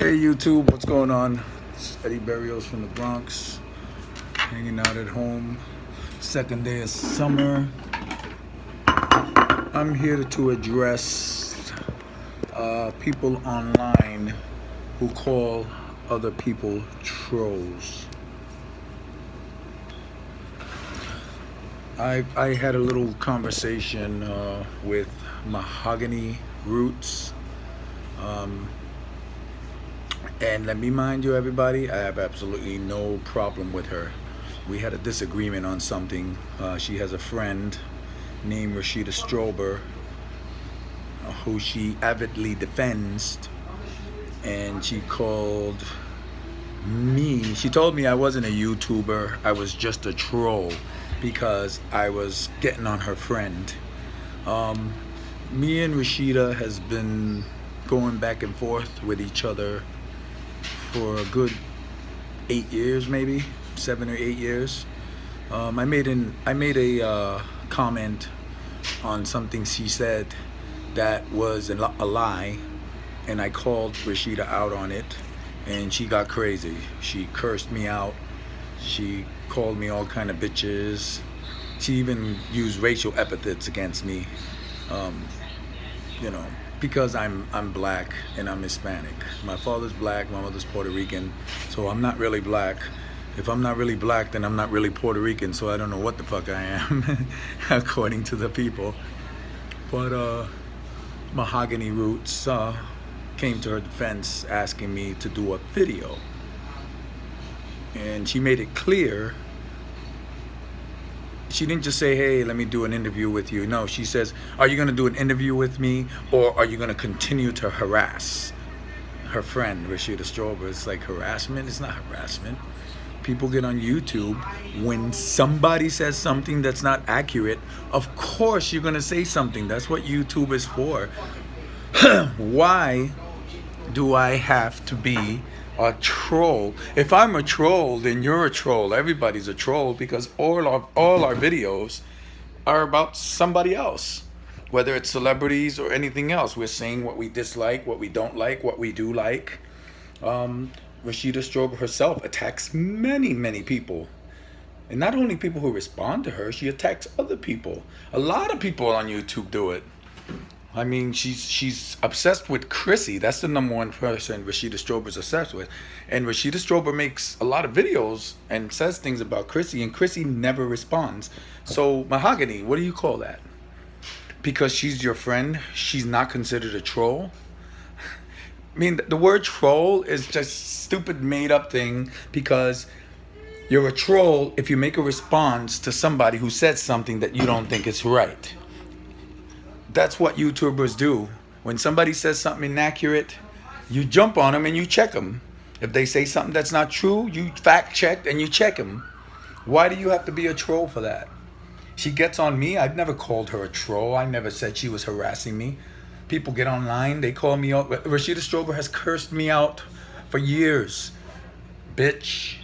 Hey YouTube, what's going on? It's Eddie Berrios from the Bronx, hanging out at home. Second day of summer. I'm here to address people online who call other people trolls. I had a little conversation with Mahaghony Rootz. And let me mind you, everybody, I have absolutely no problem with her. We had a disagreement on something. She has a friend named Rashida Strober, who she avidly defends, and she called me. She told me I wasn't a YouTuber, I was just a troll because I was getting on her friend. Me and Rashida has been going back and forth with each other for a good 8 years, maybe 7 or 8 years. I made a comment on something she said that was a lie, and I called Rashida out on it, and she got crazy. She cursed me out. She called me all kind of bitches. She even used racial epithets against me. Because I'm black and I'm Hispanic. My father's black, my mother's Puerto Rican, so I'm not really black. If I'm not really black, then I'm not really Puerto Rican, so I don't know what the fuck I am, according to the people. But Mahaghony Roots came to her defense asking me to do a video. And she made it clear. She didn't just say, hey, let me do an interview with you. No, she says, are you going to do an interview with me, or are you going to continue to harass her friend, Rashida Strober? It's like harassment. It's not harassment. People get on YouTube. When somebody says something that's not accurate, of course you're going to say something. That's what YouTube is for. Why do I have to be a troll? If I'm a troll, then you're a troll. Everybody's a troll, because all our videos are about somebody else, whether it's celebrities or anything else. We're saying what we dislike, what we don't like, what we do like. Rashida Strober herself attacks many people, and not only people who respond to her, she attacks other people. A lot of people on YouTube do it. I mean, she's obsessed with Chrissy. That's the number one person Rashida Strober's obsessed with. And Rashida Strober makes a lot of videos and says things about Chrissy, and Chrissy never responds. So, Mahaghony, what do you call that? Because she's your friend, she's not considered a troll? I mean, the word troll is just stupid made up thing, because you're a troll if you make a response to somebody who said something that you don't think is right. That's what YouTubers do. When somebody says something inaccurate, you jump on them and you check them. If they say something that's not true, you fact check and you check them. Why do you have to be a troll for that? She gets on me. I've never called her a troll. I never said she was harassing me. People get online, they call me out. Rashida Strober has cursed me out for years. Bitch,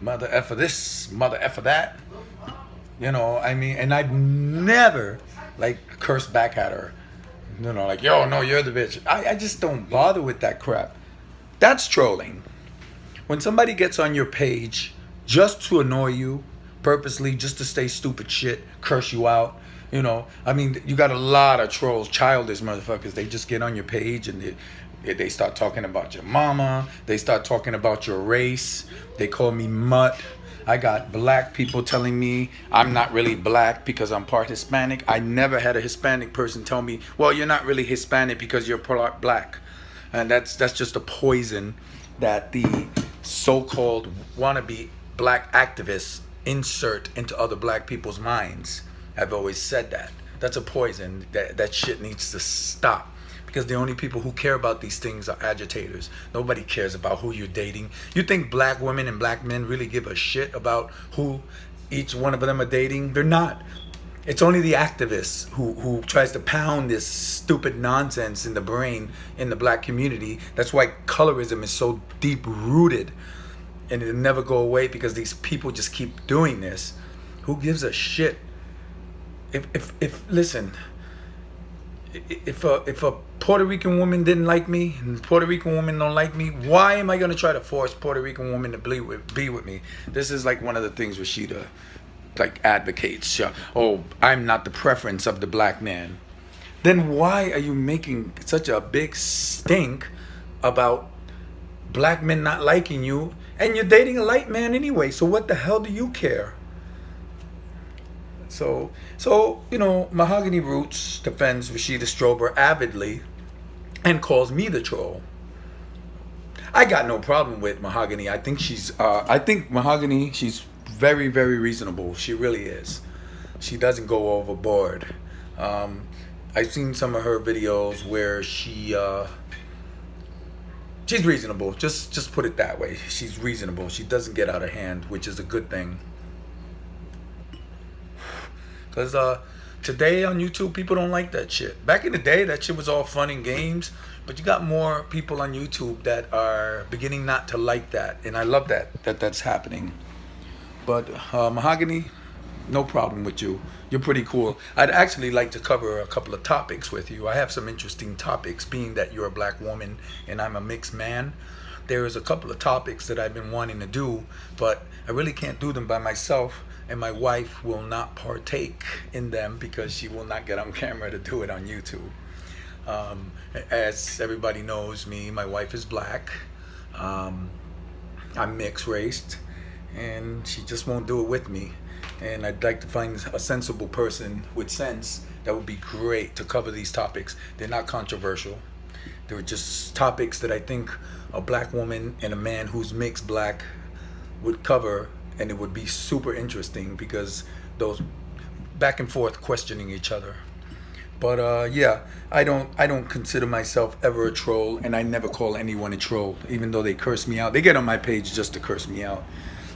mother effer this, mother effer that. And I've never cursed back at her. Yo, no, you're the bitch. I just don't bother with that crap. That's trolling. When somebody gets on your page just to annoy you, purposely, just to say stupid shit, curse you out, you got a lot of trolls, childish motherfuckers. They just get on your page and they start talking about your mama. They start talking about your race. They call me mutt. I got black people telling me I'm not really black because I'm part Hispanic. I never had a Hispanic person tell me, well, you're not really Hispanic because you're part black. And that's just a poison that the so-called wannabe black activists insert into other black people's minds. I've always said that. That's a poison. That shit needs to stop. Because the only people who care about these things are agitators. Nobody cares about who you're dating. You think black women and black men really give a shit about who each one of them are dating? They're not. It's only the activists who tries to pound this stupid nonsense in the brain in the black community. That's why colorism is so deep rooted, and it'll never go away, because these people just keep doing this. Who gives a shit? Listen, if a Puerto Rican woman didn't like me and Puerto Rican women don't like me, why am I gonna try to force Puerto Rican women to be with me? This is like one of the things Rashida like advocates. Oh, I'm not the preference of the black man. Then why are you making such a big stink about black men not liking you? And you're dating a light man anyway, so what the hell do you care? So you know, Mahogany Roots defends Rashida Strober avidly and calls me the troll. I got no problem with Mahogany. I think Mahogany, she's very, very reasonable. She really is. She doesn't go overboard. I've seen some of her videos where she's reasonable. Just put it that way. She's reasonable. She doesn't get out of hand, which is a good thing. Because today on YouTube, people don't like that shit. Back in the day, that shit was all fun and games. But you got more people on YouTube that are beginning not to like that. And I love that's happening. But Mahogany, no problem with you. You're pretty cool. I'd actually like to cover a couple of topics with you. I have some interesting topics, being that you're a black woman and I'm a mixed man. There's a couple of topics that I've been wanting to do, but I really can't do them by myself. And my wife will not partake in them because she will not get on camera to do it on YouTube. As everybody knows me, my wife is black. I'm mixed raced, and she just won't do it with me. And I'd like to find a sensible person with sense that would be great to cover these topics. They're not controversial. They're just topics that I think a black woman and a man who's mixed black would cover, and it would be super interesting because those back and forth questioning each other. But yeah, I don't consider myself ever a troll, and I never call anyone a troll, even though they curse me out. They get on my page just to curse me out,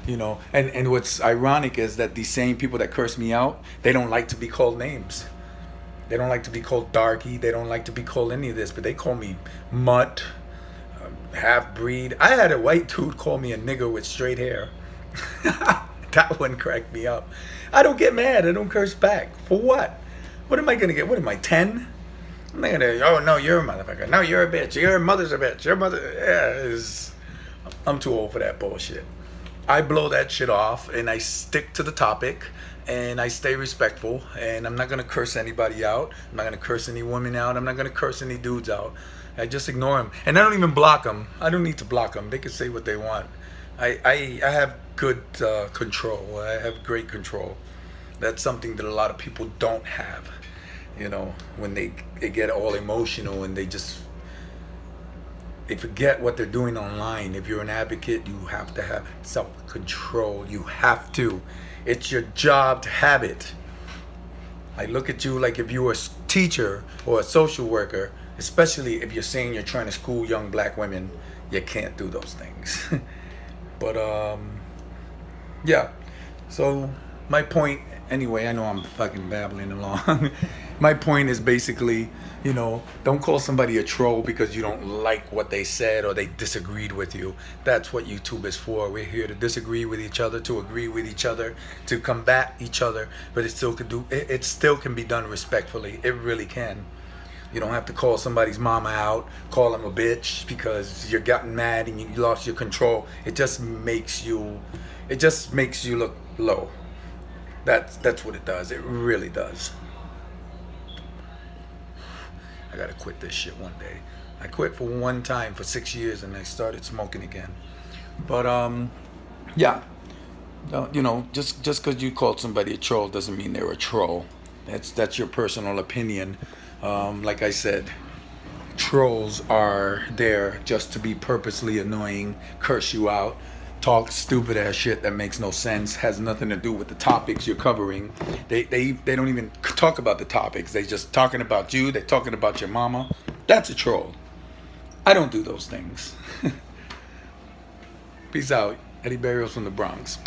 you know. And what's ironic is that these same people that curse me out, they don't like to be called names. They don't like to be called darky. They don't like to be called any of this, but they call me mutt, half breed. I had a white dude call me a nigger with straight hair. That one cracked me up. I don't get mad. I don't curse back. For what? What am I gonna get? What am I, 10? I'm not gonna, oh no, you're a motherfucker. No, you're a bitch. Your mother's a bitch. Your mother, I'm too old for that bullshit. I blow that shit off and I stick to the topic and I stay respectful, and I'm not gonna curse anybody out. I'm not gonna curse any women out. I'm not gonna curse any dudes out. I just ignore them. And I don't even block them. I don't need to block them. They can say what they want. I have good control. I have great control. That's something that a lot of people don't have. You know, when they get all emotional and they forget what they're doing online. If you're an advocate, you have to have self-control. You have to. It's your job to have it. I look at you like if you were a teacher or a social worker, especially if you're saying you're trying to school young black women, you can't do those things. But yeah. So my point, anyway, I know I'm fucking babbling along. My point is basically, you know, don't call somebody a troll because you don't like what they said or they disagreed with you. That's what YouTube is for. We're here to disagree with each other, to agree with each other, to combat each other. But it still can be done respectfully. It really can. You don't have to call somebody's mama out, call them a bitch because you're gotten mad and you lost your control. It just makes you look low. That's what it does. It really does. I gotta quit this shit one day. I quit for one time for 6 years and I started smoking again. But yeah, you know, just because you called somebody a troll doesn't mean they're a troll. That's your personal opinion. Like I said, trolls are there just to be purposely annoying, curse you out, talk stupid ass shit that makes no sense, has nothing to do with the topics you're covering. They don't even talk about the topics. They just talking about you. They're talking about your mama. That's a troll. I don't do those things. Peace out. Eddie Barrios from the Bronx.